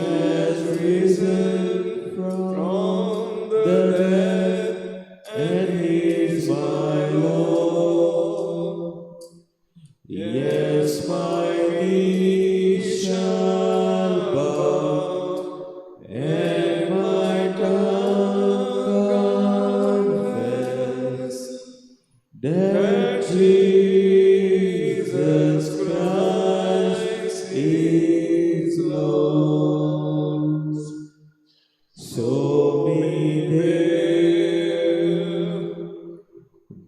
has risen from the dead, and he is my Lord. Yes, my knee shall bow, and my tongue confess that Jesus Christ is Lord. So me dev,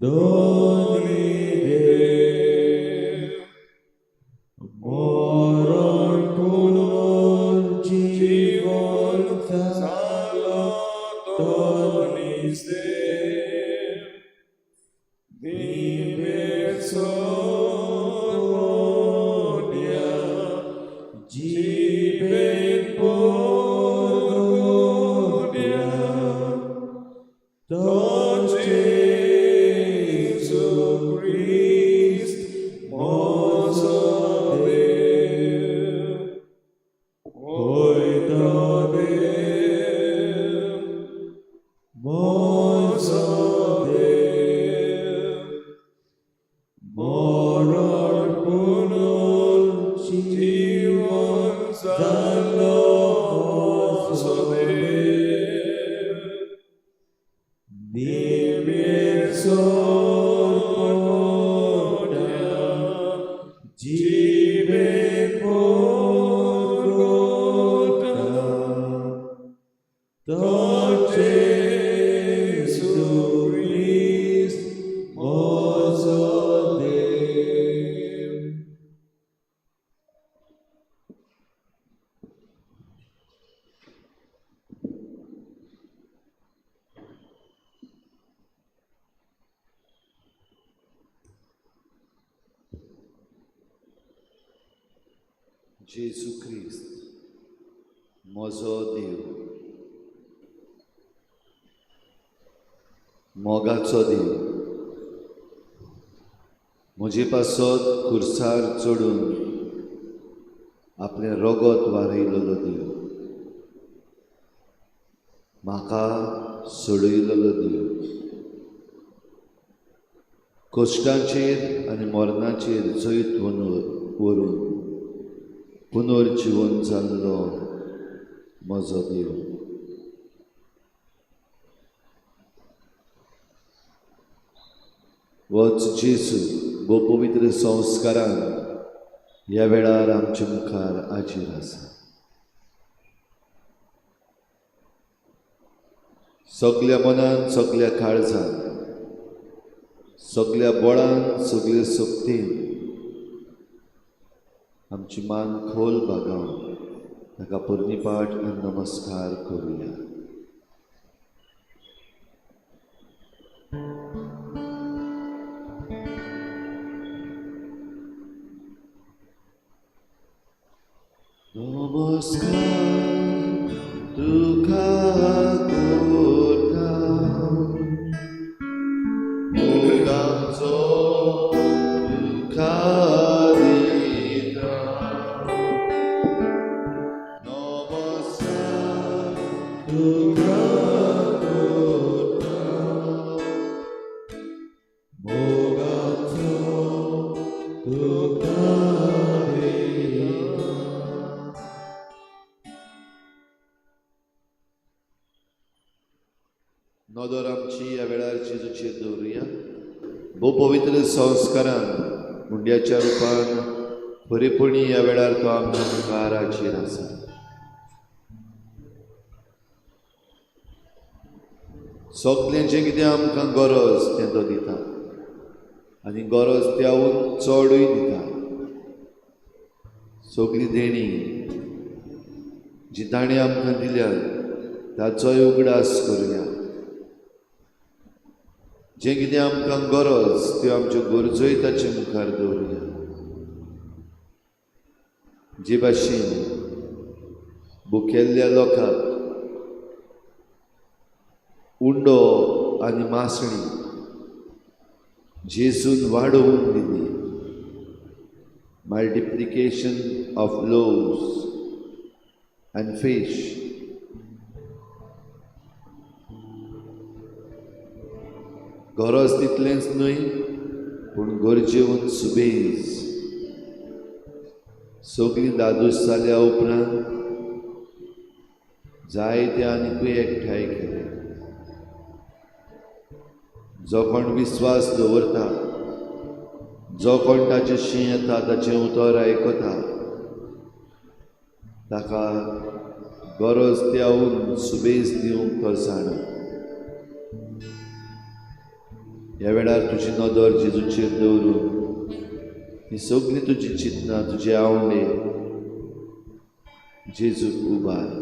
doni dev, moron punor জীবন চালো tonis dev, viver sonia, জীবের পরগোডিয়া, তো Jesu Christ mozodev, oitodev, mozodev, moron punol জীবন জালো mozodev, Nimir sorponia, jiben porgota, to Jesu Christ mozodev. Jesu Christ, म्हजो देव, मोगाचो देव, म्हजे पासत खुर्सार चडून आपलें रगत वारयलोलो देव, म्हाका सोडयलोलो देव, कश्टांचेर आनी मरणाचेर जैत व्हरून पुनर्जीवन जाल्लो म्हजो देव. वच जेसू भोव पवित्र संस्कारान ह्या वेळार आमच्या मुखार हाजीर आसा. सगळ्या मनान, सगळ्या काळजान, सगळ्या बळान, सगळ्या शक्तीन आमची मान खोल बागावन ताका परनिपाट आनी नमस्कार करूया. नमस्कार तुका करता, मोगाचो तुका दिता. नमस्कार तुका करता, मोगाचो तुका नदर आमची ह्या वेळार जेजूचेर दवरुया. भोव पवित्र संस्कारान मुंड्याच्या रुपान परिपूर्णी ह्या वेळार तो आमच्या मुखार हाजीर आसा. सगळें जें कितें आमकां गरज तें तो दिता आनी गरज त्याहून चडूय दिता. सगळी देणी जी ताणें आमकां दिल्या ताचोय उगडास करुया. जें कितें आमकां गरज त्यो आमच्यो गरजोय ताचे मुखार दवरुया. जे भाशेन भुकेल्ल्या लोकांक उंडो आनी मासणी जेजून वाडोवन दिली. Multiplication of loaves and fish. गरज तितलेंच न्हय पूण गरजेवन सुबेज सगळीं दादूस जाल्या उपरांत जायते आनीकूय एकठांय केले. जो कोण विस्वास दवरता, जो कोण ताचें शीं येता ताचें उतर आयकता, ताका गरज त्याहून सुबेज दिवंक तो जाणा. ह्या वेळार तुजी नदर जेजूचेर दवरून ही सगळीं तुजी चिंतना, तुजे आवडे जेजूक उबार.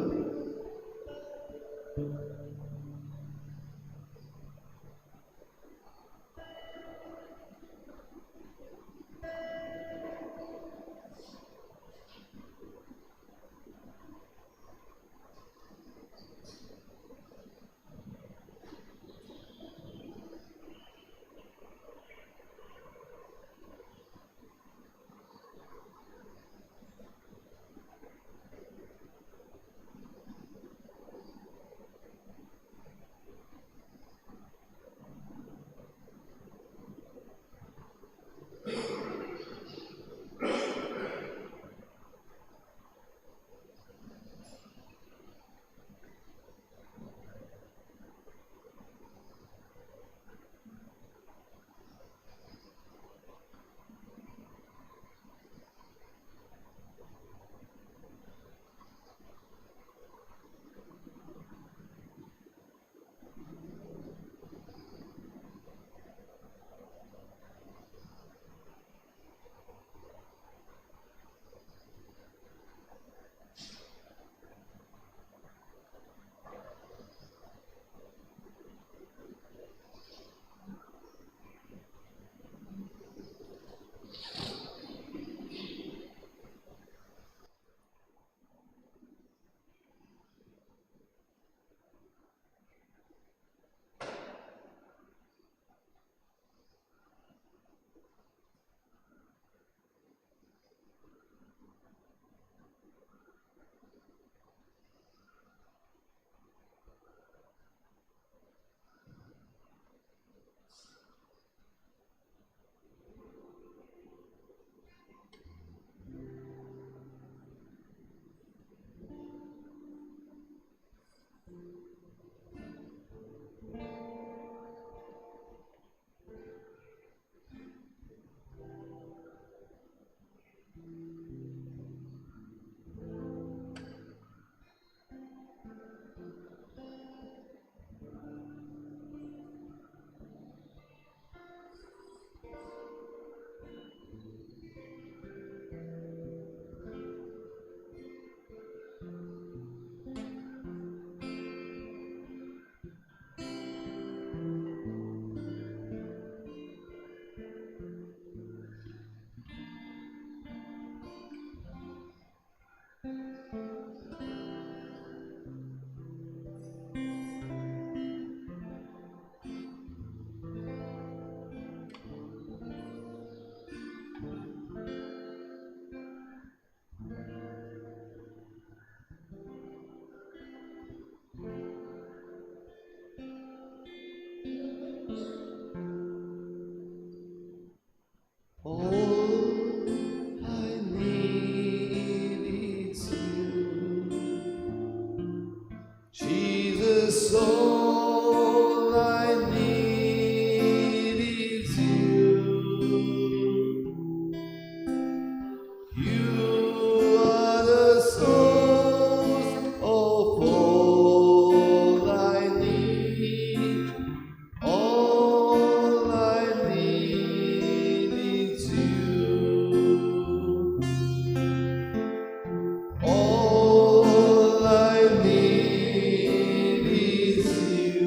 All I need is you.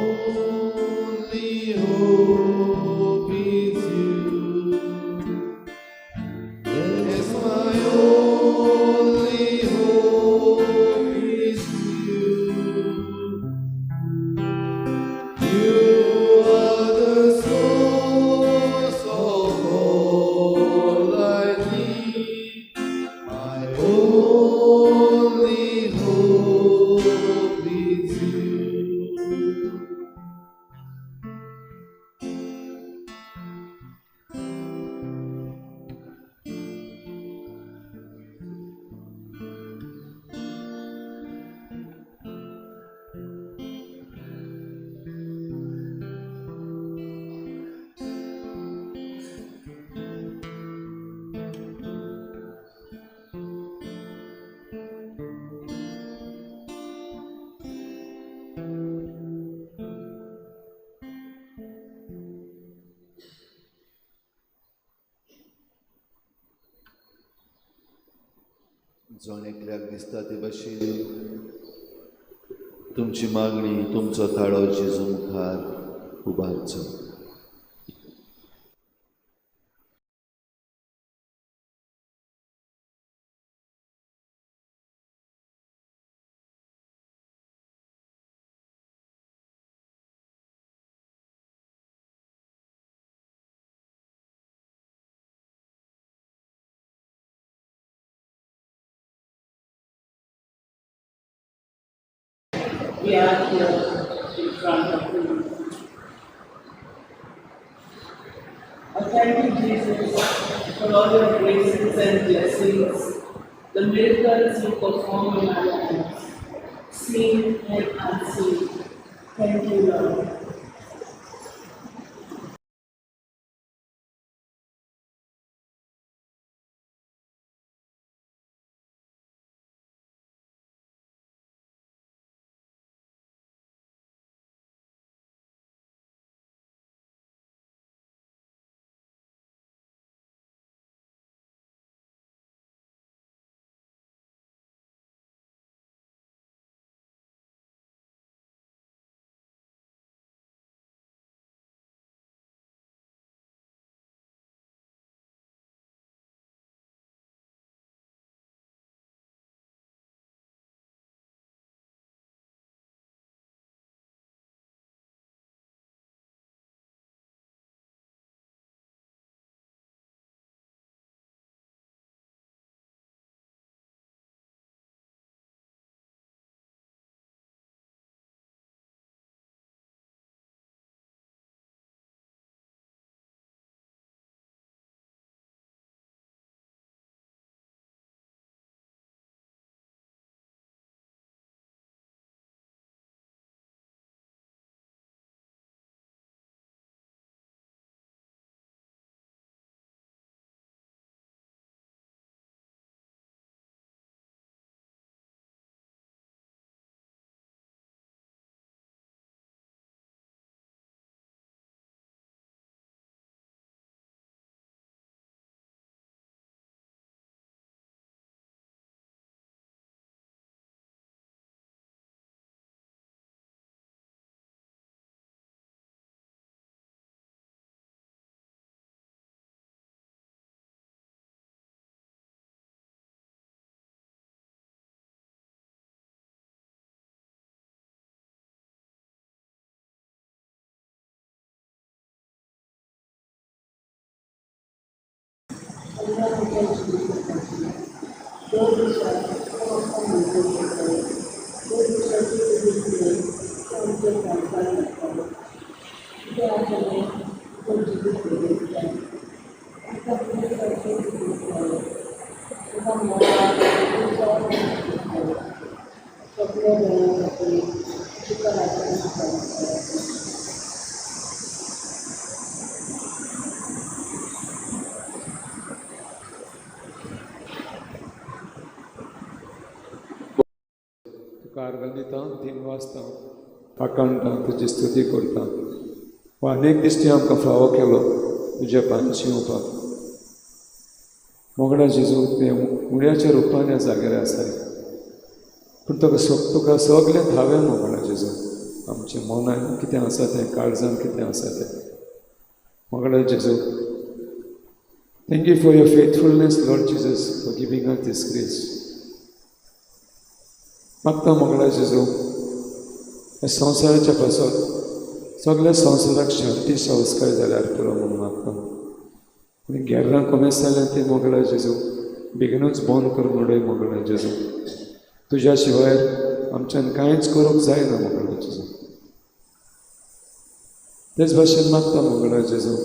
only hope is you. Yes, my only hope is you. You are the source of all I need. My only hope is you. जण एकल्याक दिसता ते भाशेन तुमची मागणी तुमचो ताळो जेजू मुखार उबारचो. We are here in front of you. Thank you, Jesus, for all your graces and blessings, the miracles you perform in our lives, seen and unseen. Thank you, Lord. तुका अर्घ दिता, दिन वाचता, आकांता, तुजी स्तुती करता. हो अनेक दिश्टी आमकां फावो केलो तुज्या पांयाची येवपाक. मोगडा जेजू उण्याच्या रुपान ह्या जाग्यार आसाय, पूण तुका सगळें धांवें मोगडा जेजू. आमचे मनान कितें आसा तें काळजान कितें आसा तें मोगला जेजू thank you for your faithfulness Lord Jesus for giving us this grace मागता मोगला जेजू ह्या संवसाराच्या पासून सगळ्या संवसाराक शांती संस्कार जाल्यार पुरो म्हणून मागता आनी गेर्रां कोमेस जालें तें मोगला जेजू बेगीनूच बंद करून उडय मोगला जेजू तुज्या शिवाय आमच्यान कांयच करूंक जायना मोगला जेजू तेच भाशेन मागता मोगला जेजू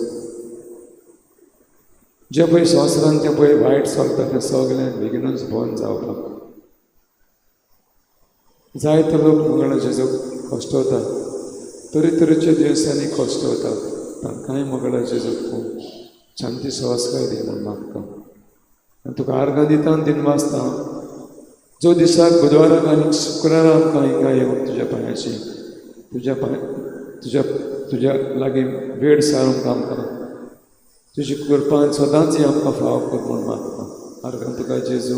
जे पळय संवसारान तें पळय वायट चलता तें सगळें बेगीनूच बंद जावपाक जायते लोक मोगला जेजू कश्टवता तरेतरेच्या दिवसांनी कश्टवता तांकांय मोगला जेजू खूब शांती संस्कार दी म्हूण मागता आनी तुका आर्गां दिता आनी दिन वाचता जो दिसाक बुधवाराक आनी शुक्राराक आमकां हिंगा येवन तुज्या पांयाची तुज्या लागीं वेळ सारूंक आमकां तुजी कृपान सदांच ही आमकां फाव कर म्हूण मागता आर्गां तुका जेजू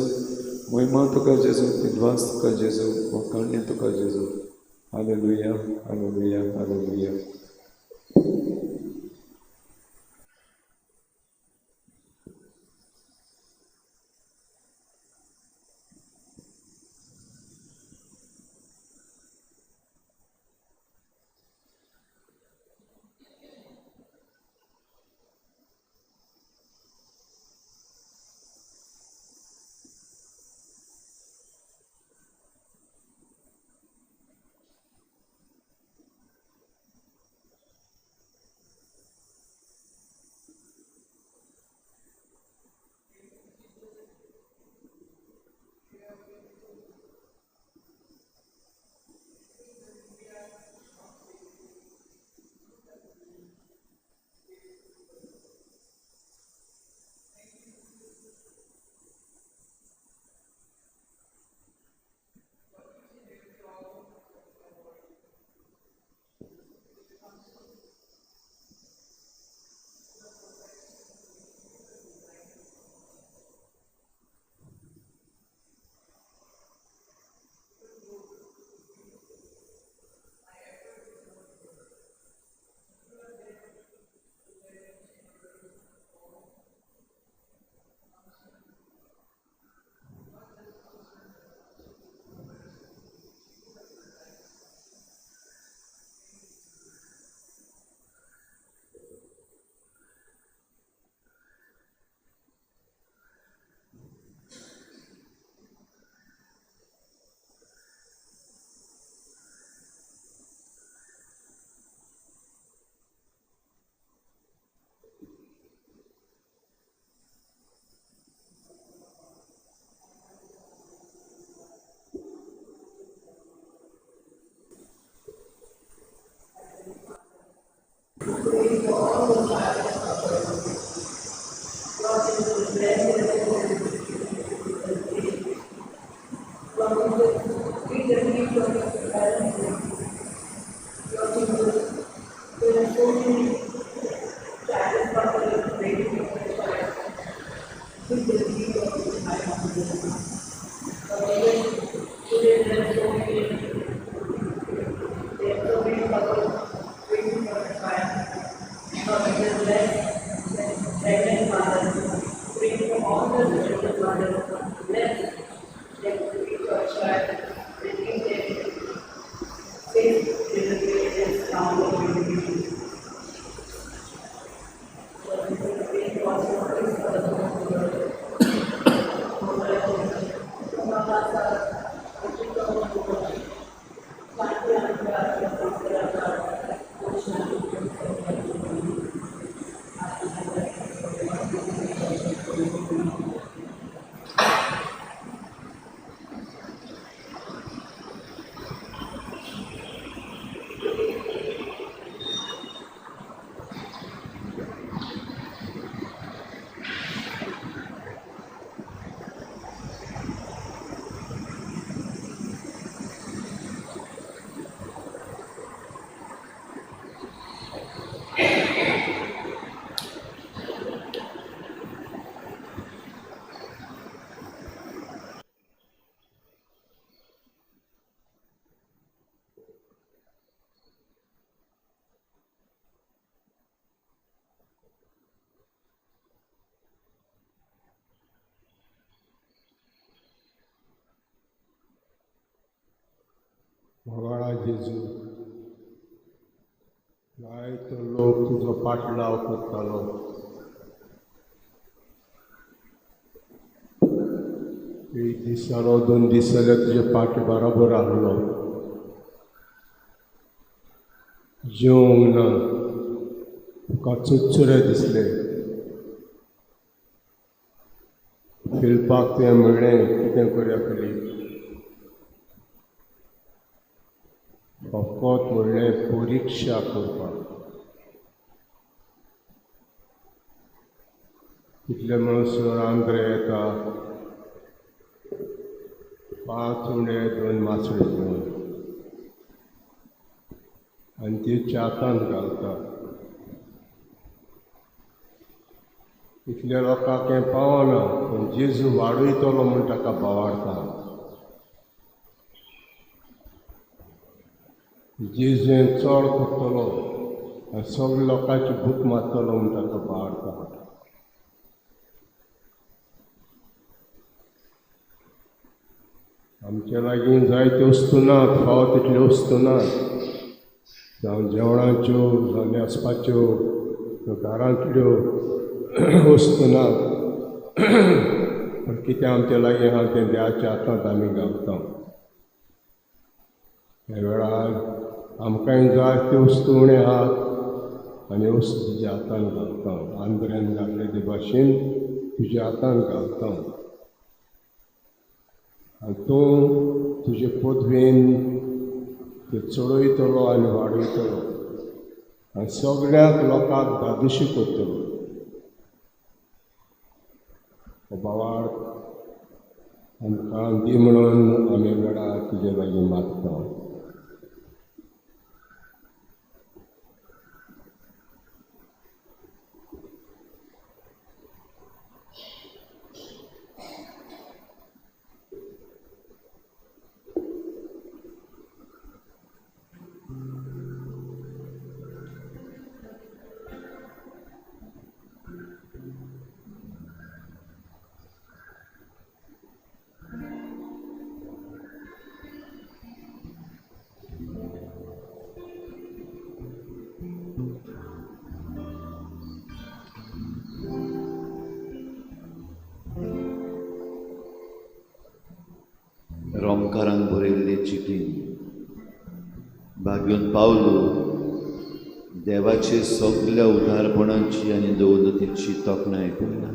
महिमा तुका जेजू दिनवास तुका जेजू वखाणी तुका जेजू हालेलुया हालेलुया हालेलुया मोगाळा जेजू, जायतो लोक तुजो पाटलाव करतालो. एक दीस जालो, 2 दीस जाले तुजे पाटी बरोबर आहलो. जेवंक ना, तुका चुरचुरे दिसले. फिरपाक तुवें म्हणलें कितें करया फुडें. फकत म्हणलें परिक्षा करपाक. कितले म्हणसर आंध्रे येता, 5 उंडे 2 मासळे घेवन आनी ती चातान घालता. इतल्या लोकांक हें पावना, पूण जेजू वाडयतलो म्हूण ताका भावाडटा. जेजू हें चड करतलो आनी सगळ्या लोकांची भूक मारतलो म्हूण ताका भावाडटा. आमचे लागीं जायत्यो वस्तू नात, फावो तितल्यो वस्तू नात. जावं जेवणाच्यो, जावं न्हेसपाच्यो, घरांतल्यो वस्तू नात. पूण कितें आमचे लागीं आहा तें देवाच्या हातांत आमी घालता. ह्या वेळार आमकांय जाय त्यो वस्तू उणें आहात आनी वस्तू तुज्या हातांत घालता. आंध्र्यान घातले ते भाशेन तुज्या हातांत घालता. आनी तूं तुजे पदवेन ते चडयतलो आनी वाडयतलो आनी सगळ्याक लोकांक धादोशी करतलो. हो भावाड आमकां दी म्हणून आमी वेळार तुजे लागीं मागता. रोमकारांक बरयल्ले चिटीन भाग्योन पावलो देवाचे सगळ्या उदारपणाची आनी दौलतीची तोखणाय करता.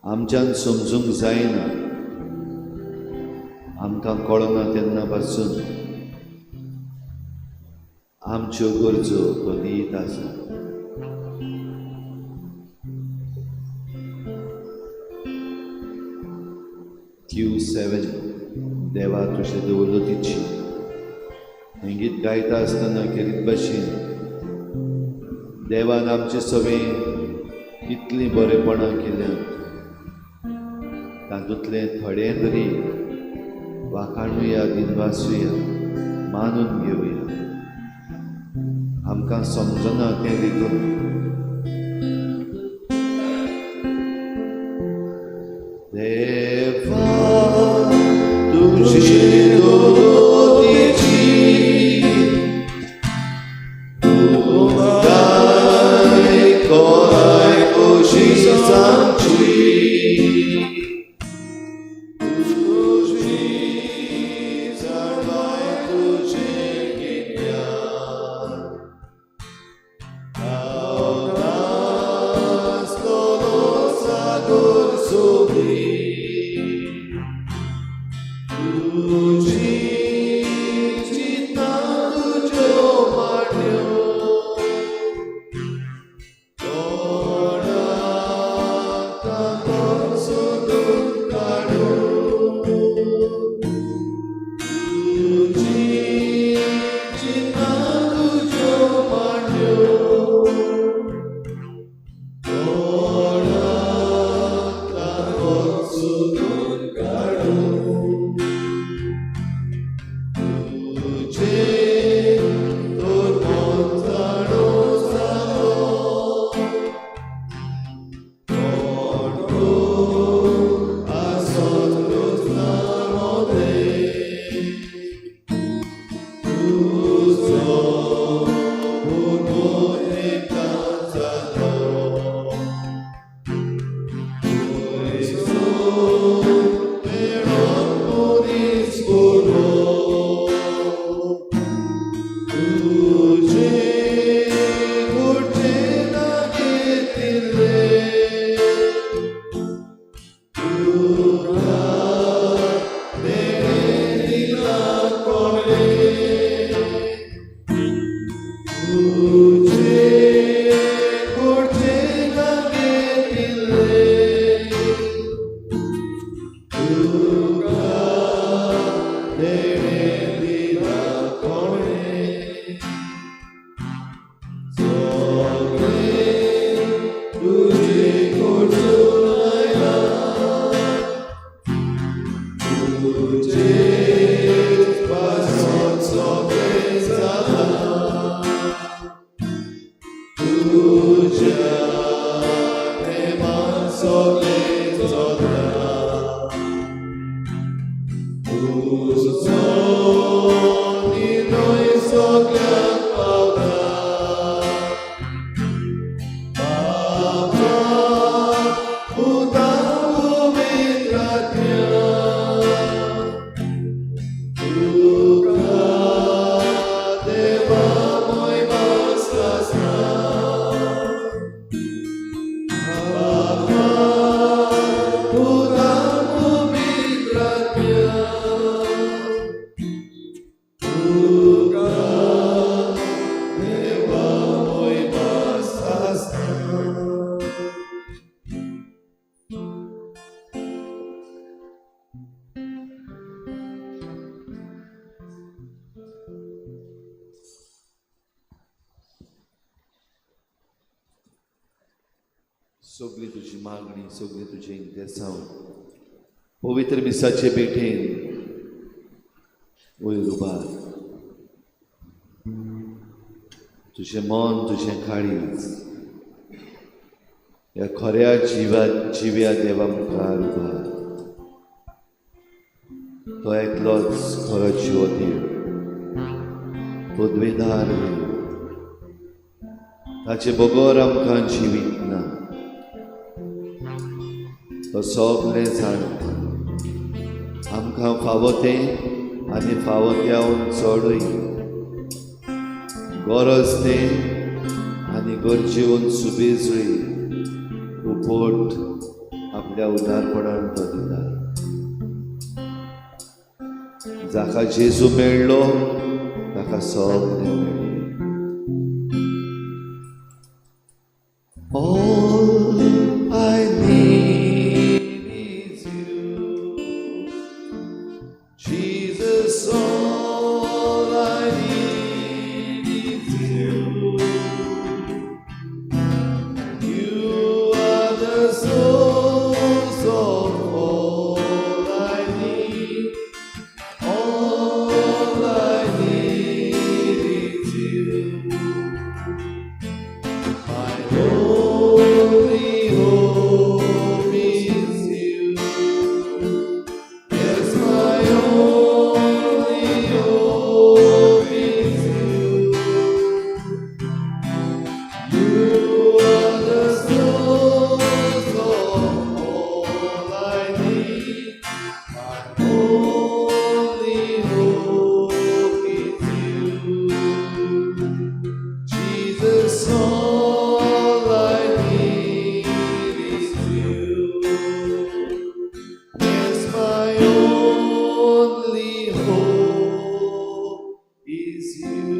आमच्यान समजूंक जायना, आमकां कळना तेन्ना पासून आमच्यो गरजो तो दीत आसा. Q7 देवा तुजे दौलतीची हें गीत गायता आसतना खेरीत भाशेन देवान आमचे सगळें कितलीं बरेपणां केल्यात तातूंतले थोडे तरी वाखाणुया, दिनवासुया, मानून घेवया. आमकां समजना तें देखून देवा तुझी दौलतीची उदाय कोराय कोशिश आमची. तुझी जाणवाय तुझे गिन्यान सगळी तुझी मागणी, सगळी तुझे इंतेसांव पवित्र मिसाचे बेठेन वयर उबार. तुझे मन, तुझे काळीज ह्या खऱ्या जिव्या देवा मुखार उबार. तो एकलोच खरो जिवो देव, पदवेदार देव. ताचे बगोर आमकां जिवीत ना. तो सगळें जाणता. आमकां फावो तें आनी फावो त्याहून चडूय, गरज तें आनी गरजेवन सुबेजूय उपोट आपल्या उदारपणान तो दिता. जाका जेजू मेळ्ळो ताका सगळें मेळ्ळें. All I need is you, Jesus. All I need is you. You are the source of all I need. All I need is you. My only hope is you. Yes, my only hope is you. You are the source of all I need. My only hope is you. Jesus, all I need is you. Yes, my only hope is you.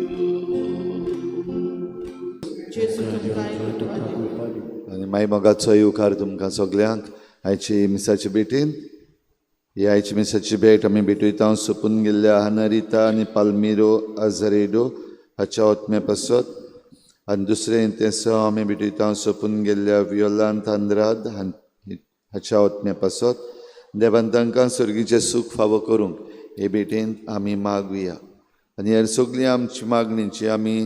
आनी मागीर मोगाचो येवकार तुमकां सगल्यांक आयची मिसाची भेटीन. ही आयची मिसाची भेट आमी भेटयता सोंपून गेल्ल्या हानारिता आनी पाल्मिरो आझारेडो हाच्या ओतम्या पासत. आनी दुसरें तें आमी भेटयता सोंपून गेल्ल्या वियोलांत आंद्राद हाच्या ओतम्या पासत. देवान तांकां सर्गीचें सूख फावो करूंक हे भेटेन आमी मागुया. आनी ह्या सगळीं आमची मागणींची आमी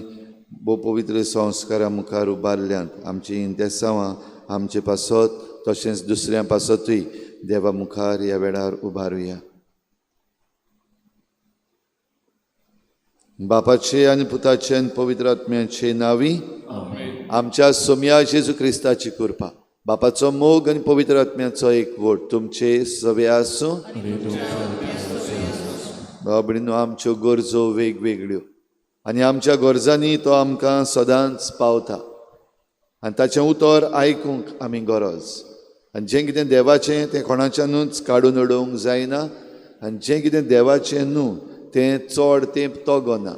भोव पवित्र संस्कारा मुखार उबारल्यांत आमची इंतेसांवां आमचे पासत तशेंच दुसऱ्यां पासतूय देवा मुखार ह्या वेळार उबारुया. बापाचे आनी पुताचे आनी पवित्र आत्म्याचे नांवी. आमच्या सोम्या जेजू क्रिस्ताची कृपा, बापाचो मोग आनी पवित्र आत्म्याचो एकवट तुमचे सवे आसूं. बाबडीनो आमच्यो गरजो वेगवेगळ्यो आनी आमच्या गरजांनी तो आमकां सदांच पावता आनी ताचें उतर आयकूंक आमी गरज. आनी जें कितें देवाचें तें कोणाच्यानूच काडून उडोवंक जायना आनी जें कितें देवाचें न्हू तें चड तें तोगना.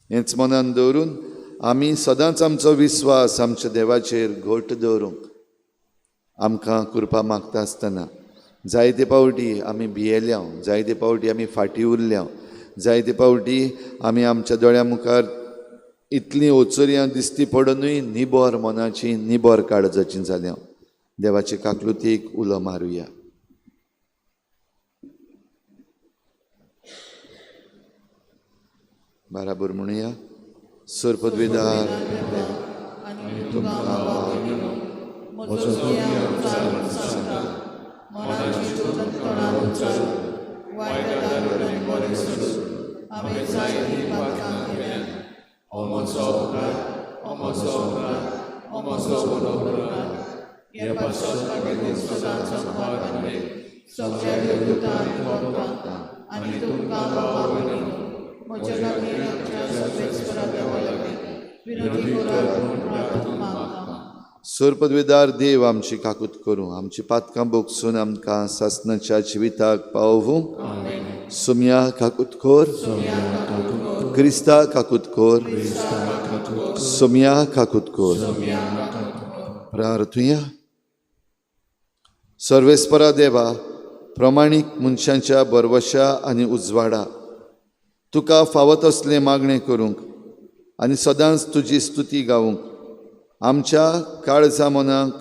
हेंच मनान दवरून आमी सदांच आमचो विस्वास आमच्या देवाचेर घट दवरूंक आमकां कृपा मागता आसतना जायते पावटी आमी भियेल्या, जायते पावटी आमी फाटीं उरल्या, जायते पावटी आमी आमच्या दोळ्या मुखार इतलीं ओचऱ्यां दिसती पडूनय निबोर मनाची निबोर काळजाची जाल्या. देवाचे काकलुतीक उलो मारुया. बराबर म्हणुया. सुर पदवीदार सुर पदवीदार देव आमची काकूत करूं, आमची पातकां बोगसून आमकां सासणाच्या जिविताक पावूं. सुम्या काकूत कोर, क्रिस्ता काकूत कोर, सुम्या काकूत कोर. प्रार्थुया. सर्वेस्परा देवा, प्रमाणीक मनशांच्या बरवशा आनी उजवाडा तुका फावत असलें मागणें करूंक आनी सदांच तुजी स्तुती गावूंक आमच्या काळजा मनाक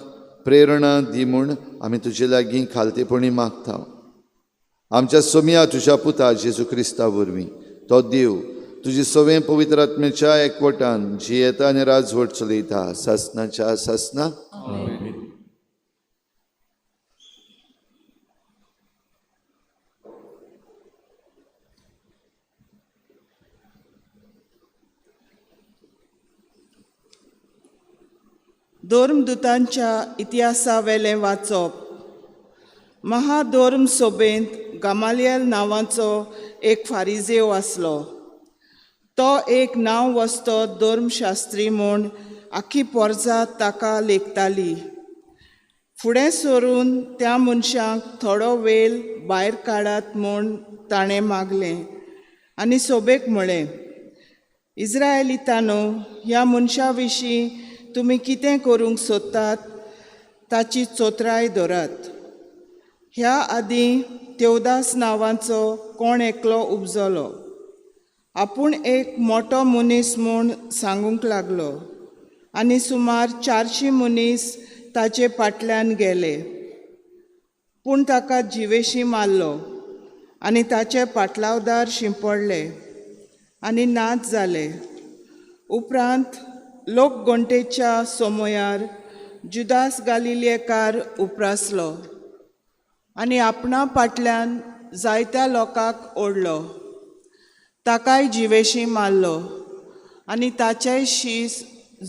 प्रेरणा दी म्हूण आमी तुजे लागीं खालतेपणी मागता. आमच्या सोमिया तुज्या पुता जेजू क्रिस्ता वरवीं तो देव तुजी सवें पवित्र आत्म्याच्या एकवटान जी येता आनी राजवट चलयता सासनाच्या सासना. धोर्मदुतांच्या इतिहासावेलें वाचप. महाधोर्म सोबेंत गमालियल नांवाचो एक फारिजेव आसलो. तो एक नांव वस्तो धर्मशास्त्री म्हूण आख्खी पोरजां ताका लेखताली. फुडें सरून त्या मनशाक थोडो वेळ भायर काडात म्हूण ताणें मागलें आनी सोबेक म्हळें, इस्रायेलितांनो, ह्या मनशा विशीं तुमी कितें करूंक सोदतात ताची चोत्राय धरात. ह्या आदीं तेवदास नांवाचो कोण एकलो उपजलो. आपूण एक मोठो मनीस म्हूण सांगूंक लागलो आनी सुमार 400 मनीस ताचे फाटल्यान गेले. पूण ताका जिवेशी मारलो आनी ताचे पाटलावदार शिंपडले आनी नाच जाले. उपरांत लोक घंटेच्या सोमयार जुदास गालिलेकार उप्रासलो आनी आपणा फाटल्यान जायत्या लोकांक ओडलो. ताकाय जिवेशी मारलो आनी ताचेय शीस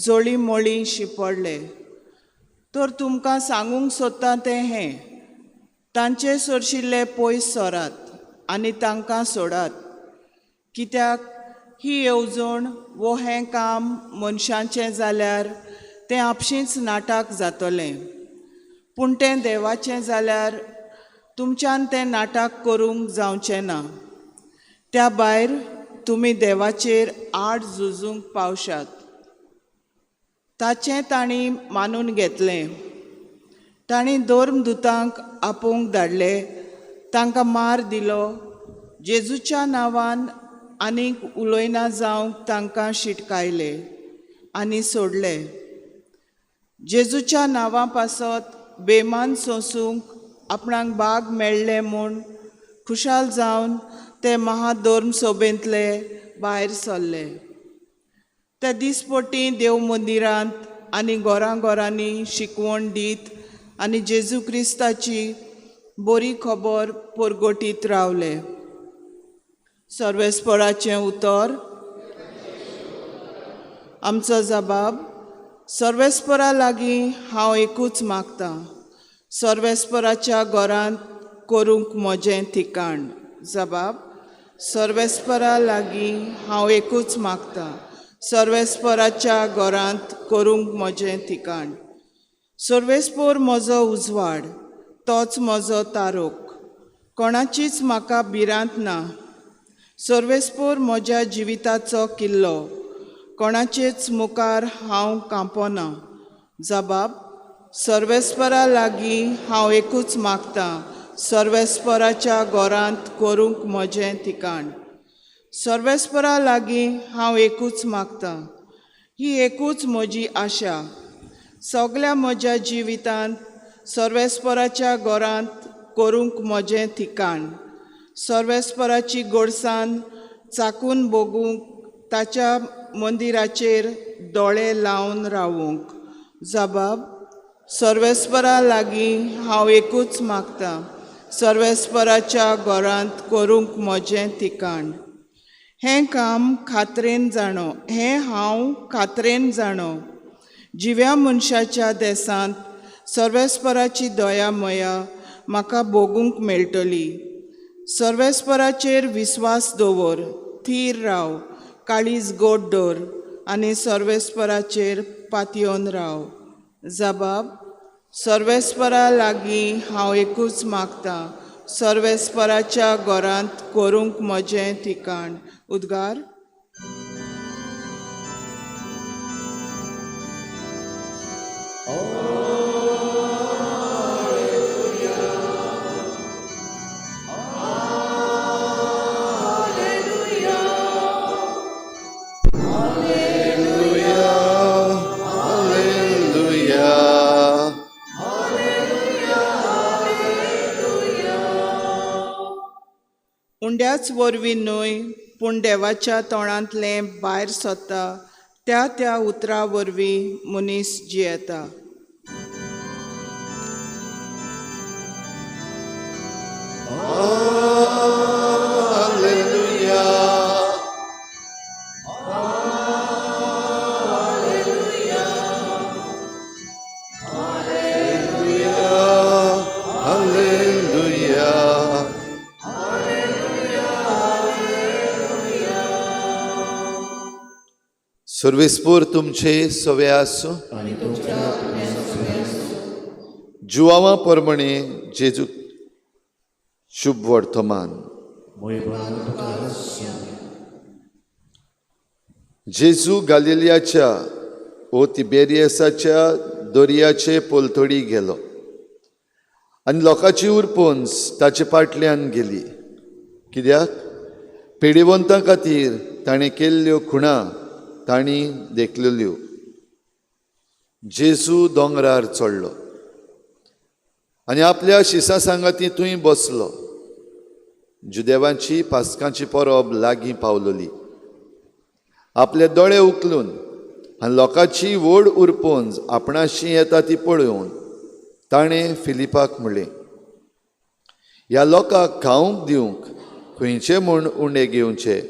जोळी मोळी शिंपडले. तर तुमकां सांगूंक सोदता तें हें, तांचे सरशिल्ले पयस सोरात आनी तांकां सोडात, कित्याक ही येवजण वो हें काम मनशांचें जाल्यार तें आपशींच नाटक जातलें. पूण तें देवाचें जाल्यार तुमच्यान तें नाटक करूंक जावचें ना. त्या भायर तुमी देवाचेर आड झुजूंक पावशात. ताचें तांणी मानून घेतलें. तांणी धर्मदुतांक आपोवंक धाडले, तांकां मार दिलो, जेजूच्या नांवान आनीक उलोयना जावंक तांकां शिटकायले आनी सोडले. जेजूच्या नांवा पासत बेमान सोंसूंक आपणाक भाग मेळ्ळे म्हूण खुशाल जावन ते महाधोर्म सोबेंतले भायर सरले. ते दिसपट्टी देव मंदिरांत आनी घरांनी शिकवण दीत आनी जेजू क्रिस्ताची बरी खबर परगटीत रावले. सर्वेस्पराचें उतर. आमचो जबाब. सर्वेस्परा लागीं हांव एकूच मागतां, सर्वेस्पराच्या घरांत करूंक म्हजें ठिकाण. जबाब. सर्वेस्परा लागीं हांव एकूच मागतां, सर्वेस्पराच्या घरांत करूंक म्हजें ठिकाण. सर्वेस्पर म्हजो उजवाड, तोच म्हजो तारोक, कोणाचीच म्हाका भिरांत ना. सर्वेस्पर म्हज्या जिविताचो किल्लो, कोणाचेच मुखार हांव कांपना. जबाब. सर्वेस्परा लागीं हांव एकूच मागतां, सर्वेस्पराच्या घरांत करूंक म्हजें ठिकाण. सर्वेस्परा लागीं हांव एकूच मागतां. ही एकूच म्हजी आशा. सगळ्या म्हज्या जिवितांत सर्वेस्पराच्या घरांत करूंक म्हजें ठिकाण. सर्वेस्पराची गोडसाण चाकून बगूंक, ताच्या मंदिराचेर दोळे लावन रावूंक. जबाब. सर्वेस्परा लागीं हांव एकूच मागतां, सर्वेस्पराच्या घरांत करूंक म्हजें ठिकाण. हें काम खात्रेन जाणो, हें हांव खात्रेन जाणो. जिव्या मनशाच्या देसांत सर्वेस्पराची दया मया म्हाका भोगूंक मेळटली. सर्वेस्पराचेर विस्वास दवर, थीर राव, काळीज गोड दवर आनी सर्वेस्पराचेर पातयेवन राव. जबाब. सर्वेस्परा लागीं हांव एकूच मागतां, सर्वेस्पराच्या घरांत करूंक म्हजें ठिकाण. उद्गार. उंड्याच वरवीं न्हय पूण देवाच्या तोंडांतलें भायर सरता त्या उतरां वरवीं मनीस जियेता. सर्वेस्पोर तुमचे सवे आसूं. जुवावां परमणे जेजू शुभ वर्तमान. जेजू गालिलियाच्या ओ तिबेरियसाच्या दर्याचे पोलतडी गेलो आनी लोकांची उरपूंच ताचे फाटल्यान गेली. कित्याक पेडीवंतां खातीर ताणें केल्ल्यो खुणां तांणी देखलेल्यो. जेजू दोंगरार चडलो आनी आपल्या शिसा सांगाती थंय बसलो. जुदेवांची पास्कांची परब लागीं पावलोली. आपले दोळे उखलून आनी लोकांची व्हड उरपूंज आपणाशी येता ती पळोवन ताणें फिलिपाक म्हणलें, ह्या लोकांक खावंक दिवंक खंयचे म्हूण उंडे घेवचे.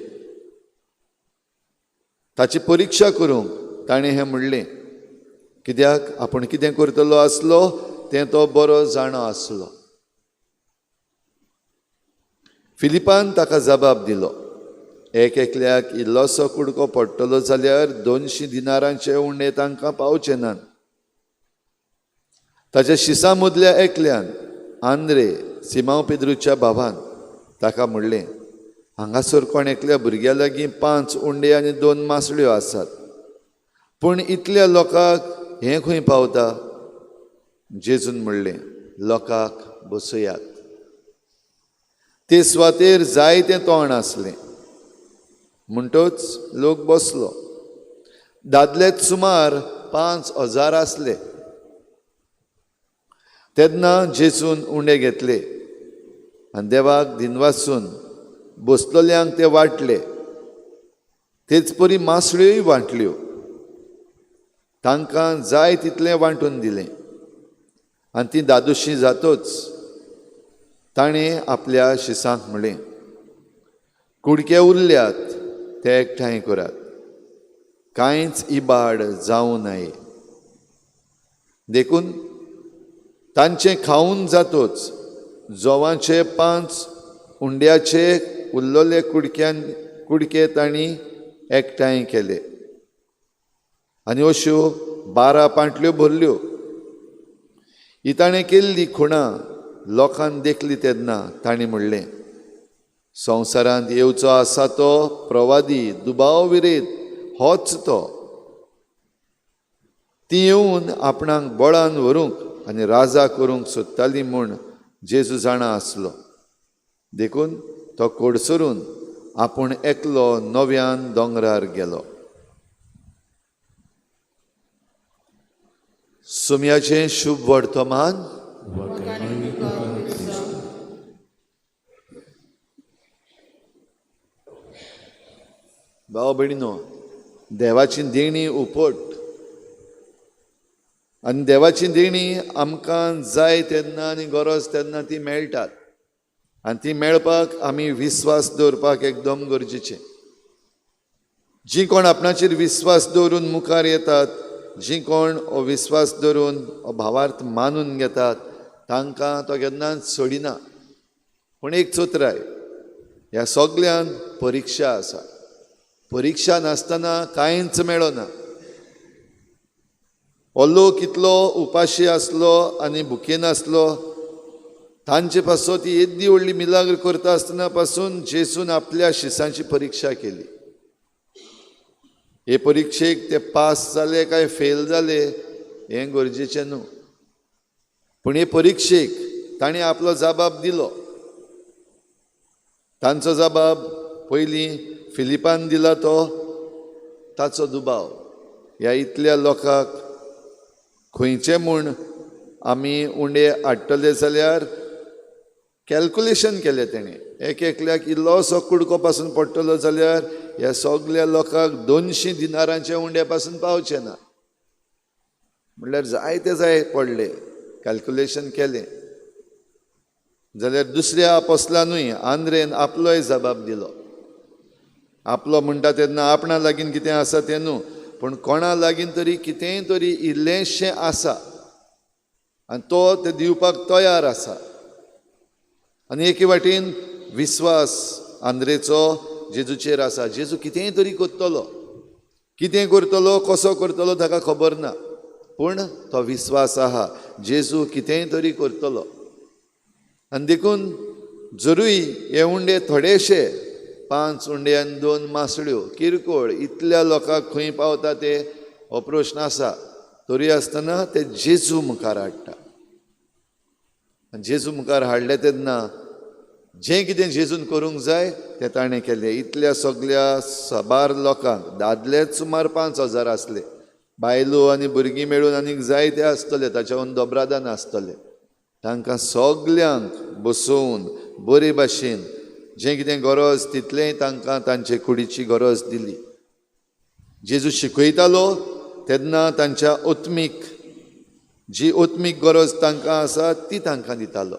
ताची परिक्षा करूंक ताणें हें म्हणलें, कित्याक आपूण कितें करतलो आसलो तें तो बरो जाणो आसलो. फिलिपान ताका जबाब दिलो, एक एकल्याक इल्लोसो कुडको पडटलो जाल्यार 200 दिनारांचे उंडे तांकां पावचे नात. ताच्या शिसा मदल्या एकल्यान आंद्रे सिमांव पेद्रूच्या भावान ताका म्हणलें, हांगासर कोण एकल्या भुरग्या लागीं 5 उंडे आनी 2 मासळ्यो आसात, पूण इतल्या लोकांक हें खंय पावता. जेजून म्हणलें, लोकांक बसयात. ते सुवातेर जायतें तोंड आसलें. म्हणटच लोक बसलो. दादले सुमार 5000 आसले. तेन्ना जेजून उंडे घेतले आनी देवाक दिनवासून बसलोल्यांक ते वांटले. तेच परी मासळ्योय वांटल्यो. तांकां जाय तितलें वांटून दिलें आनी ती दादोशी जातोच ताणें आपल्या शिसांक म्हणलें, कुडके उरल्यात ते एकठांय करात, कांयच इबाड जावं नये. देखून तांचें खावून जातोच जोवांचे 5 उंड्याचे उरलोले कुडके तांणी एकठांय केले आनी अश्यो 12 पांटल्यो भरल्यो. ही ताणें केल्ली खुणां लोकांक देखली तेन्ना ताणें म्हणलें, संवसारांत येवचो आसा तो प्रवादी दुबाव विरेद होच तो. ती येवन आपणाक बळान व्हरूंक आनी राजा करूंक सोदताली म्हूण जेजू जाणा आसलो. देखून तो कोडसरून आपूण एकलो नव्यान दोंगरार गेलो. सुमयाचें शुभ वर्तमान. भाव भयणीनो, देवाची देणी उपट आनी देवाची देणी आमकां जाय तेन्ना आनी गरज तेन्ना ती मेळटात आनी ती मेळपाक आमी विस्वास दवरपाक एकदम गरजेचें. जी कोण आपणाचेर विस्वास दवरून मुखार येतात, जी कोण हो विस्वास धरून हो भावार्थ मानून घेतात, तांकां तो केन्नाच सोडिना. पूण एक चोत्राय, ह्या सगळ्यान परिक्षा आसा. परिक्षा नासतना कांयच मेळना. हो लोक इतलो उपाशी आसलो आनी भुकेन आसलो, तांचे पासून ती येदी व्हडली मिलाग्र करता आसतना पासून जेजून आपल्या शिसांची परिक्षा केली. हे परिक्षेक ते पास जाले काय फेल जाले हें गरजेचें न्हू, पूण हे परिक्षेक ताणें आपलो जबाब दिलो. तांचो जबाब पयलीं फिलिपान दिला तो ताचो दुबाव. ह्या इतल्या लोकांक खंयचे म्हूण आमी उंडे हाडटले जाल्यार कॅल्क्युलेशन केलें तेणें. एक एकल्याक इल्लोसो कुडको पासून पडटलो जाल्यार ह्या सगळ्या लोकांक 200 दिनारांच्या उंड्या पासून पावचे ना. म्हणल्यार जाय पडले. कॅल्क्युलेशन केलें जाल्यार दुसऱ्या अपोस्तलांनूय आंद्रेन आपलोय जबाब दिलो. आपलो म्हणटा तेन्ना आपणा लागीं कितें आसा तें न्हू, पूण कोणा लागीं तरी कितेंय तरी इल्लेंशें आसा आनी तो तें दिवपाक तयार आसा. आनी एके वाटेन विस्वास आंद्रेचो जेजूचेर आसा. जेजू कितेंय तरी करतलो, कितें करतलो, कसो करतलो ताका खबर ना, पूण तो विस्वास आहा जेजू कितेंय तरी करतलो. आनी देखून जरूय हे उंडे थोडेशे 5 उंडे आनी 2 मासड्यो किरकोळ इतल्या लोकांक खंय पावता ते हो प्रश्न आसा. तरी आसतना ते जेजू मुखार हाडटा. आनी जेजू मुखार हाडले तेन्ना जें कितें जेजून करूंक जाय तें ताणें केलें. इतल्या सगळ्या साबार लोकांक, दादलेच सुमार 5000 आसले, बायलो आनी भुरगीं मेळून आनीक जायते आसतले, ताच्याहून दोबरादान आसतले. तांकां सगल्यांक बसोवन बरे भाशेन जें कितें गरज तितलेंय तांकां तांचे कुडीची गरज दिली. जेजू शिकयतालो तेन्ना तांच्या ओत्मीक जी ओत्मीक गरज तांकां आसा ती तांकां दितालो.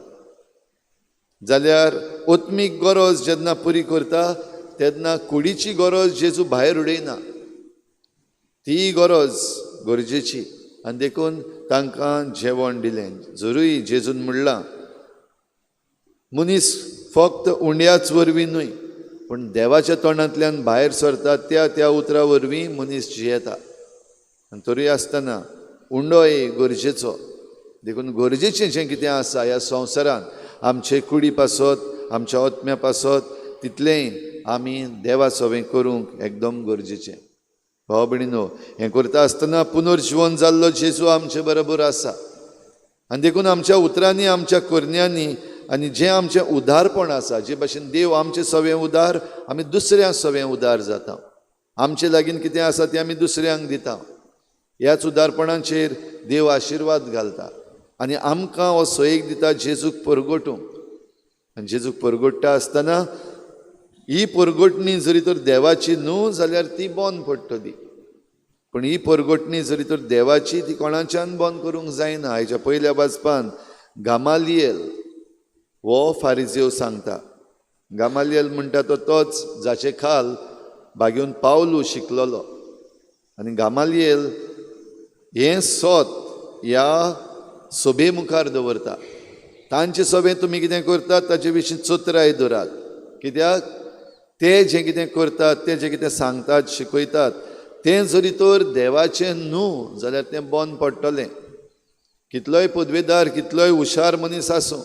जाल्यार ओत्मीक गरज जेन्ना पुरी करता तेन्ना कुडीची गरज जेजू भायर उडयना. ती गरज गरजेची. आनी देखून तांकां जेवण दिलें. जरूय जेजून म्हणलां मनीस फक्त उंड्याच वरवीं न्हय, पूण देवाच्या तोंडांतल्यान भायर सरता त्या उतरा वरवीं मनीस जियेता. आनी तरी आसतना उंडो एक गरजेचो. देखून गरजेचें जें कितें आसा ह्या संवसारांत, आमचे कुडी पासत, आमच्या ओत्म्या पासत, तितलेंय आमी देवा सवें करूंक एकदम गरजेचें. भाव भयणीनो, हें करता आसतना पुनर्जीवन जाल्लो जेजू आमचे बरोबर आसा. आनी देखून आमच्या उतरांनी, आमच्या करण्यांनी आनी जें आमचें उदारपण आसा, जे भाशेन देव आमचें सवें उदार आमी दुसऱ्या सवें उदार जाता. आमचे लागीं कितें आसा तें आमी दुसऱ्यांक दिता. ह्याच उदारपणाचेर देव आशिर्वाद घालता आनी आमकां हो सयेक दिता जेजूक परगटूंक. आनी जेजूक परगट्टा आसतना ही परगटणी जरी तर देवाची न्हू जाल्यार ती बंद पडटली. पूण ही परगटणी जरी तर देवाची, ती कोणाच्यान बंद करूंक जायना. हेच्या पयल्या वाचपान गामालियल हो फारिजेव सांगता. गामालियल म्हणटा तो तोच जाचे खाल बागेवन पावलू शिकलेलो. आनी गामालियल हें सोत ह्या सभे मुखार दवरता. तांचे सभेंत तुमी कितें करतात ताचे विशीं चोत्राय धरात. कित्याक ते जें कितें करतात, ते जें कितें सांगतात, शिकयतात, तें जरी तर देवाचें न्हू जाल्यार तें बंद पडटलें. कितलोय पदवेदार, कितलोय हुशार मनीस आसूं,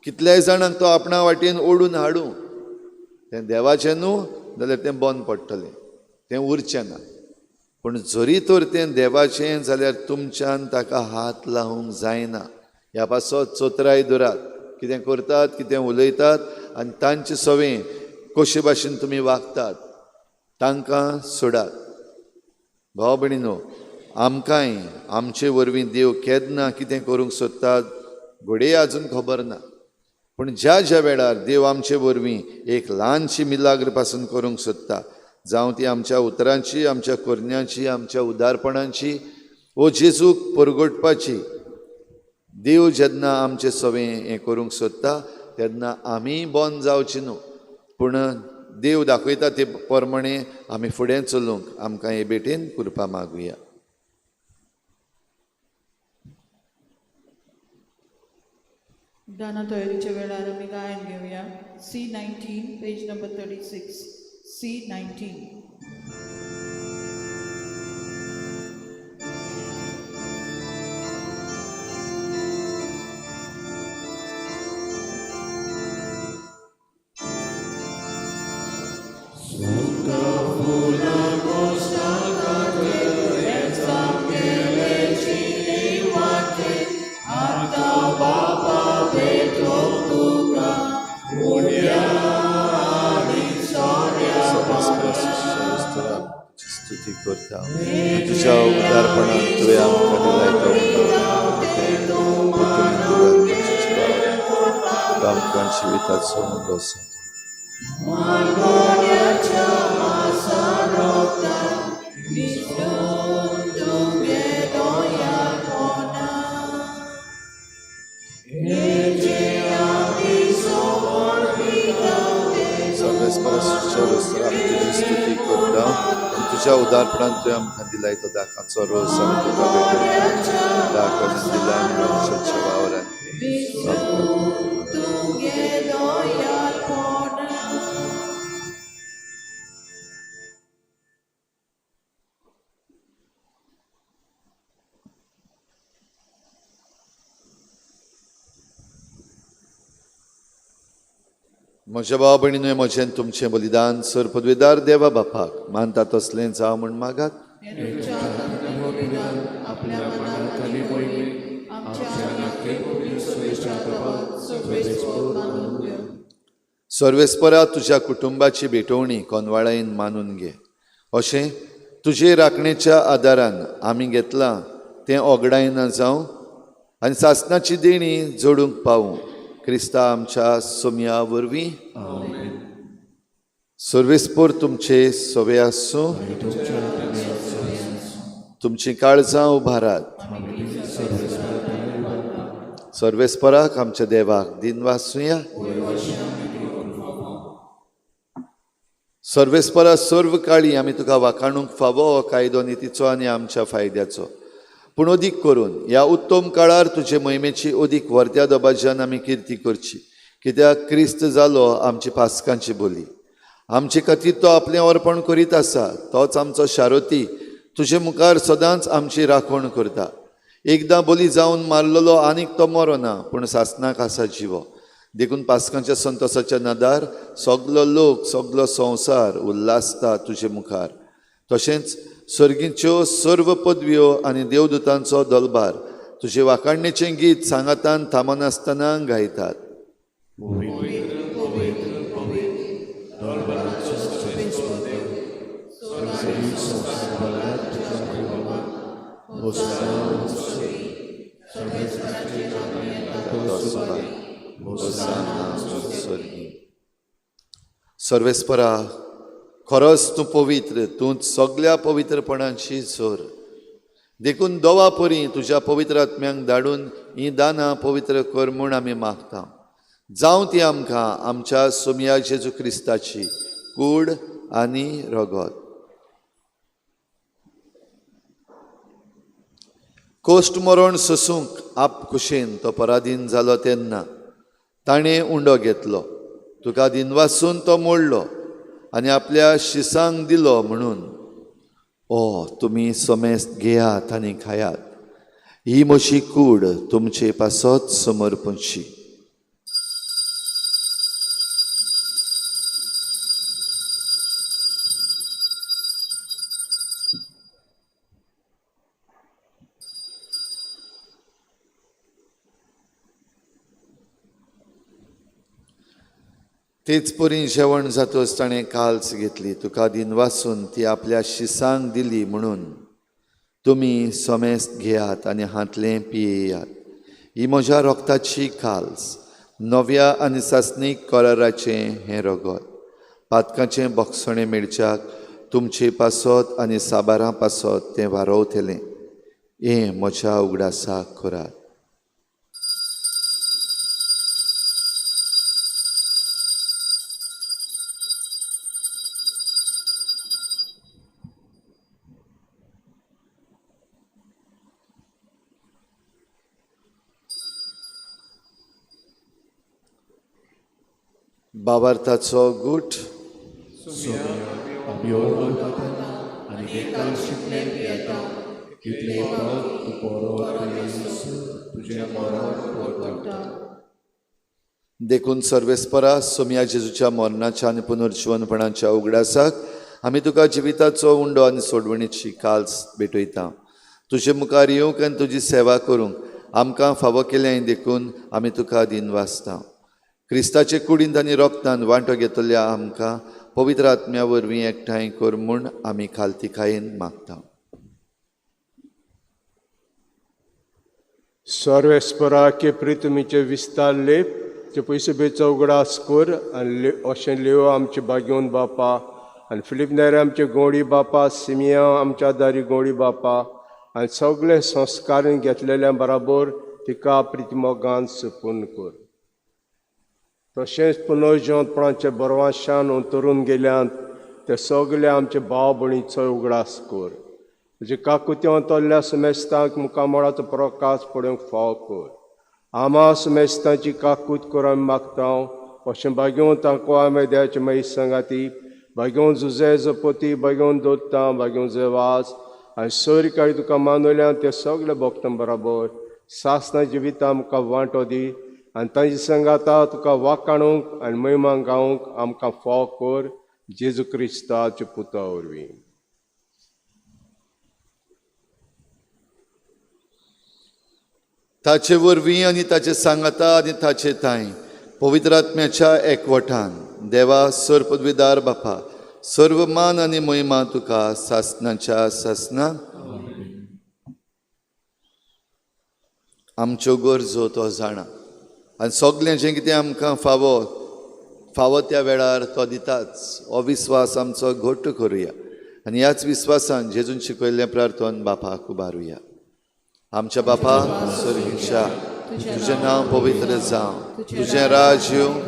कितल्याय जाणांक तो आपणा वाटेन ओडून हाडूं, तें देवाचें न्हू जाल्यार तें बंद पडटलें, तें उरचें ना. पूण जरी तर तें देवाचें जाल्यार तुमच्यान ताका हात लावंक जायना. ह्या पासत चोत्राय धरात. कितें करतात, कितें उलयतात आनी तांचे सवें कशे भाशेन तुमी वागतात तांकां सोडात. भाव भयणीनो, आमकांय आमचे वरवीं देव केन्ना कितें करूंक सोदतात घडये आजून खबर ना. पूण ज्या ज्या वेळार देव आमचे वरवीं एक ल्हानशी मिलाग्र पासून करूंक सोदता, जावं ती आमच्या उतरांची, आमच्या करण्यांची, आमच्या उदारपणांची, वो जेजूक परगटपाची, देव जेन्ना आमचे सवें हें करूंक सोदता तेन्ना आमी बंद जावची न्हू, पूण देव दाखयता ते प्रमाणे आमी फुडें चलूंक आमकां हे भेटेन कृपा मागुया. गाना तयारीच्या वेळार आमी गायन घेवया. C19 page number 36. C19. स्तुती करता. तुझ्या उदारपणान तुवें आमकां दिलाय तो आमकां जिविताचो मुंडो आसा. सर्वेस्परा तुझी स्तुती करता आनी तुज्या उदारपणान तुवें आमकां दिलाय तो दाखाचो रोस आमी तुका भेटयता दाख आनी दिला आनी मनशाच्या वावरांत म्हज्या भाव भयणीनुय म्हजें तुमचें बलिदान सर पदवेदार देवा बापाक मानता तसलें जावं म्हण मागात. सर्वेस्परा तुज्या कुटुंबाची भेटवणी कोनवाळायेन मानून घे. अशें तुजे राखणेच्या आदारान आमी घेतलां तें ओगडायना जावं आनी सासणाची देणी जोडूंक पावूं क्रिस्ता आमच्या सोमया वरवीं. सर्वेस्पोर तुमचे सोवे आसूं तुमची काळजां उबारात. सर्वेस्पराक आमच्या देवाक दिन वासूया. सर्वेस्परा सर्व काळी आमी तुका वाखाणूंक फावो हो कायदो नितीचो आनी आमच्या फायद्याचो. पूण अदीक करून ह्या उत्तम काळार तुजे महिमेची अदीक व्हरत्या दबाज्यान आमी किर्ती करची, कित्याक क्रिस्त जालो आमची पासकांची बोली. आमचे खातीर तो आपलें अर्पण करीत आसा. तोच आमचो शारोती तुजे मुखार सदांच आमची राखण करता. एकदां बली जावन मारलेलो आनीक तो मरोना, पूण सासणाक आसा जिवो. देखून पासकांच्या संतोसाच्या नदार सगलो लोक सगलो संवसार उल्हासता तुजे मुखार. तशेंच सर्गीच्यो सर्व पदव्यो आनी देवदूतांचो दलबार तुजे वाखाणणेचें गीत सांगातान थांबनासतना गायतात. सर्वेस्परा खरोच तूं पवित्र, तूंच सगळ्या पवित्रपणाची झर. देखून दोवा परी तुज्या पवित्र आत्म्यांक धाडून ही दानां पवित्र कर म्हूण आमी मागता. जावं ती आमकां आमच्या सोमया जेजू क्रिस्ताची कूड आनी रगत. कोश्ट मरण सोसूंक आप कुशेन तो पराधीन जालो तेन्ना ताणें उंडो घेतलो. तुका दिनवासून तो मोडलो आनी आपल्या शिसांक दिलो म्हणून ओ तुमी समेस्त घेयात आनी खायात. ही म्हशी कूड तुमचे पासत समर्पणची. तेच परी जेवण जातच ताणें काल्स घेतली. तुका दिन वासून ती आपल्या शिसांक दिली म्हणून तुमी समेस्त घेयात आनी हातलें पियेयात. ही म्हज्या रोगताची काल्स, नव्या आनी सासणीक कराराचें हें रगत. पातकाचें बोगसणें मेळच्याक तुमचे पासत आनी साबारां पासत तें वारोवतलें. हें म्हज्या उगडासाक करात. बाबार्थाचो गूट. देखून सर्वेस्परा सोमया जेजूच्या मरणाच्या आनी पुनर्जीवनपणाच्या उगडासाक आमी तुका जिविताचो उंडो आनी सोडवणेची काल्स भेटयता. तुजे मुखार येवंक आनी तुजी सेवा करूंक आमकां फावो केलें देखून आमी तुका दिन वाचता. क्रिस्ताचे कुडींत आनी रोगतान वांटो घेतल्या आमकां पवित्र आत्म्या वरवीं एकठांय कर म्हूण आमी खालतिकायेन मागता. सर्वेस्परा के प्रितमीचे विस्तार लेप ते पयशे बेचो उगडास कर आनी अशें लियो आमचे बागेवन बापा आनी फिलीप नेरे आमचे गोडी बापा सिमिया आमच्या दारी गोडी बापा आनी सगळे संस्कारीन घेतलेल्या बराबर तिका प्रितीमोगान सुपून कर. तशेंच पुनर्जवतपणाच्या बरवाशान उतरून गेल्यांत ते सगळे आमचे भाव भयणीचो उगडास कर. तुजे काकुत्यो तोल्ल्या सुमेस्तांक मुखामळाचो प्रकाश पडूंक फाव कर. आमा सुमेस्तांची काकूत कर आमी मागता. अशें बागेवन तांको आमी देवाचे माई सांगाती बागेवन जुजे जपती बागेवन दोत्ता बागेवन जेवास आनी सोयरी काळी तुका मानवल्यान ते सगळे भक्तां बराबर सासना जिवितां आमकां वांटो दी आनी तांची संगाता तुका वाखाणूंक आनी महिमा गावंक आमकां फाव कर. जेजू क्रिस्ताचे पुता वरवीं. ताचे वरवीं आनी ताचे सांगाता आनी ताचे ताई पवित्र आत्म्याच्या एकवटान देवा सर पदवीदार बापा सर्व मान आनी महिमा तुका सासनाच्या सासना आमच्यो गरजो तो जाणा आनी सगळें जें कितें आमकां फावो त्या वेळार तो दिताच. हो विस्वास आमचो घट्ट करुया आनी ह्याच विस्वासान जेजून शिकयल्लें प्रार्थन बापाक उबारुया. आमच्या बापा स्वर्गीच्या तुजें नांव पवित्र जावं. तुजें राज येवं.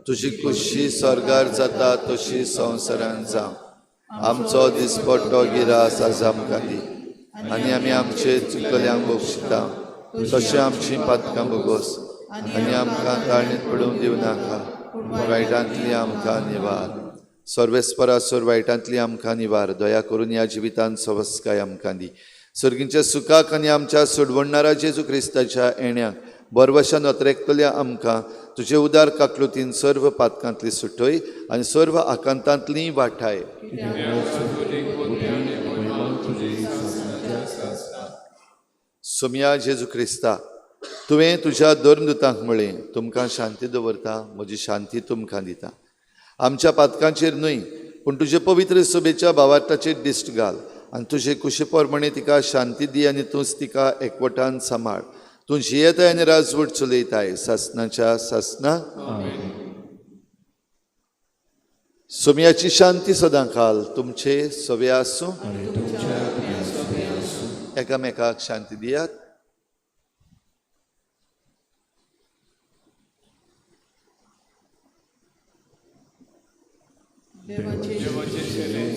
तुजी खुशी स्वर्गार जाता तशी संवसारांत जावं. आमचो दिसपट्टो गिरास आज आमकां दी आनी आमी आमचे चुकल्यांक बक्षिता तशें आमची पातकां बोगोस आनी आमकां ताळणेंत पडूंक दिवं नाका वायटांतली आमकां निवार. सर्वेस्परासोर वायटांतली आमकां निवार. दया करून ह्या जिवितांत सवस्काय आमकां दी. सर्गींच्या सुखाक आनी आमच्या सोडवणारा जेजू क्रिस्ताच्या येण्याक बरवशान नोतरेकतल्या आमकां तुजे उदार काकलुतीन सर्व पातकांतली सुटय आनी सर्व आकांतांतली वाटाय. सोम्या जेजू क्रिस्ता तुवें तुज्या धर्मदुतांक म्हळें तुमकां शांती दवरता म्हजी शांती तुमकां दिता. आमच्या पातकांचेर न्हय पूण तुजे पवित्र सोबेच्या भावार्थाचेर दिश्ट घाल आनी तुजे कुशी पोरमणे तिका शांती दी आनी तूंच तिका एकवटान सांबाळ. तूं जियेताय आनी राजवट चलयताय सासनाच्या सासना. सोम्याची शांती सदां घाल तुमचे सोबे आसूं. एकामेकाक शांती दियात.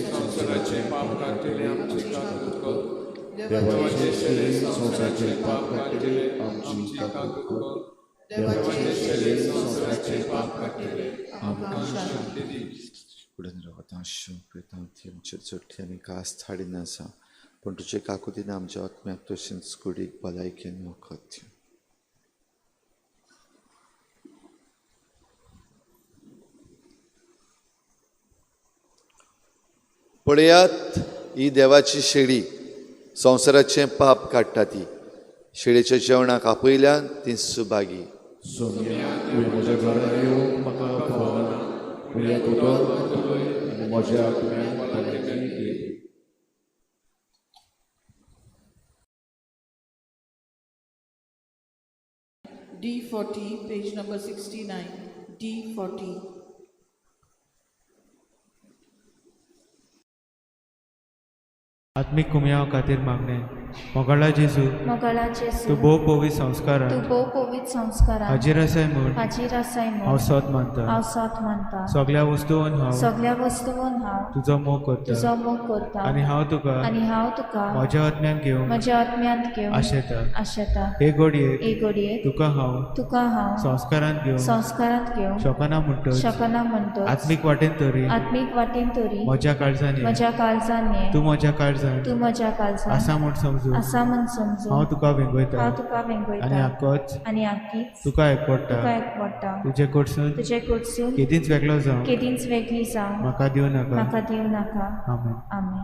संसाराचे पाप काढलेले आमची काकूत कर. देवाचे संसाराचे पाप काढलेले आमची काकूत कर. देवाचे संसाराचे पाप काढलेले आमकां शांती दी. फुडें रावता प्रेतांती आमचे चटली आनी कास थाडिना आसा पूण तुजे काकुतीन आमच्या आत्म्याक तशेंच कुडीक भलायकेन वखद दिवं. पळयात ही देवाची शेळी संवसाराचें पाप काडटा ती. शेळयेच्या जेवणाक आपयल्यान ती सुभागी. म्हज्या घरान येवंक म्हाका फावना म्हज्या कुटुंबाक म्हज्या D40, page number 69. D40. आत्मिक कुमयाव खातीर मागणें. मोगाळा जेजू तूं भोव पवित संस्कारान हाजीर आसाय म्हूण हांव सोत मानता. सगळ्या वस्तूंन हांव तुजो मोग करता आनी हांव तुका म्हज्या आत्म्यान घेवन आशेता. हे घडये तुका हांव संस्कारांत घेवन शकना म्हणटच आत्मीक वाटेन तरी म्हज्या काळजांनी तूं म्हज्या काळजांत आसा म्हूण समजून हांव तुका वेंगयता आनी आख्खीच तुका एकवडटा. तुजे कडसून केदींच वेगळी जावं म्हाका दिवं नाका. आमेन.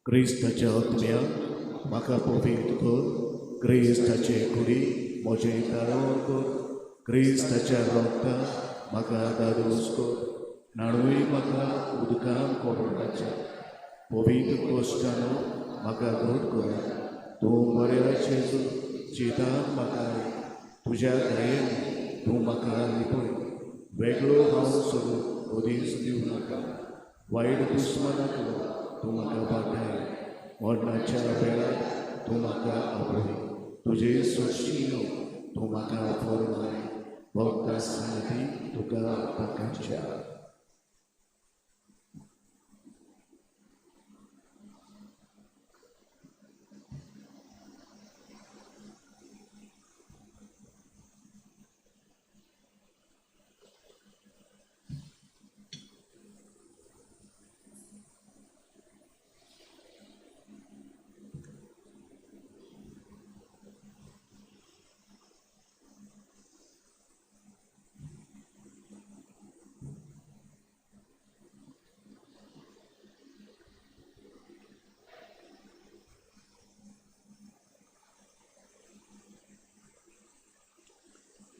क्रिस्ताच्या आत्म्या म्हाका पवित्र कर, क्रिस्ताचे कुडी म्हजे ताळो कर, क्रिस्ताच्या रक्ता म्हाका दादोस कर, नाणूय म्हाका उदकान कोरोनाच्या पवित्र कोश्टानो म्हाका घट कर. तूं बऱ्या जेजू चितान म्हाका तुज्या दयेन तूं म्हाका लिपय. वेगळो हांव सगळो ओदीस दिवं नाका. वायट दुस्मनाक तूं म्हाका पाठाय. मरणाच्या वेळार तूं म्हाका आपय. तुजे सोशियो तूं म्हाका फरमाय. भक्ता सांगती तुका पाकाच्या.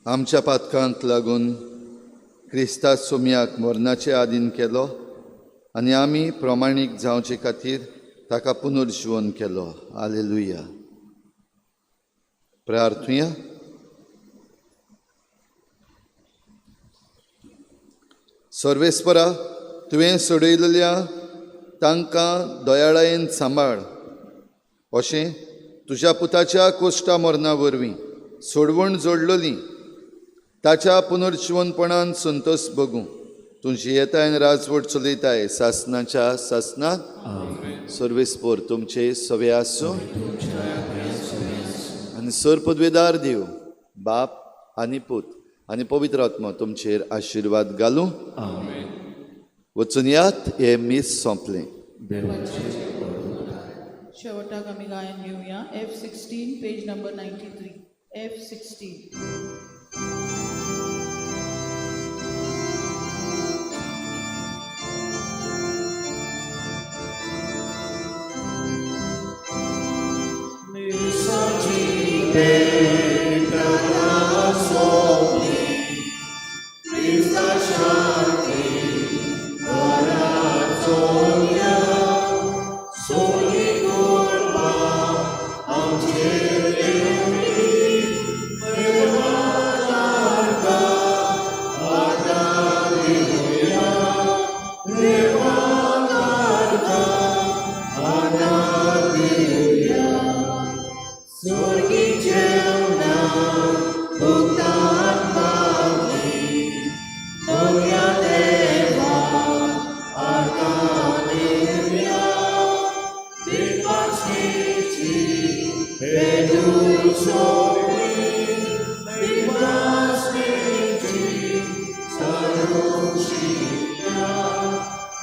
आमच्या पातकांक लागून क्रिस्ता सोम्याक मरणाचे आदीन केलो आनी आमी प्रमाणीक जावचे खातीर ताका पुनर्जीवन केलो. हालेलुया. प्रार्थुया. सर्वेस्परा, तुवें सोडयलेल्या तांकां दयाळायेन सांबाळ. अशें तुज्या पुताच्या कोश्टा मरणा वरवीं सोडवण जोडलोली ताच्या पुनर्जीवनपणान संतोश भोगूं तूं जियेताय राजवट चलयताय सासनाच्या सासनात. सर्वेस्पोर तुमचे सवे आसूं आनी सर पदवेदार देव बाप आनी पूत आनी पवित्र आत्मा तुमचेर आशिर्वाद घालूं. वचून यात हे मीस सोंपलें. शेवटाक आमी गायन घेवया. F16 page number 93. F16.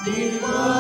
Divine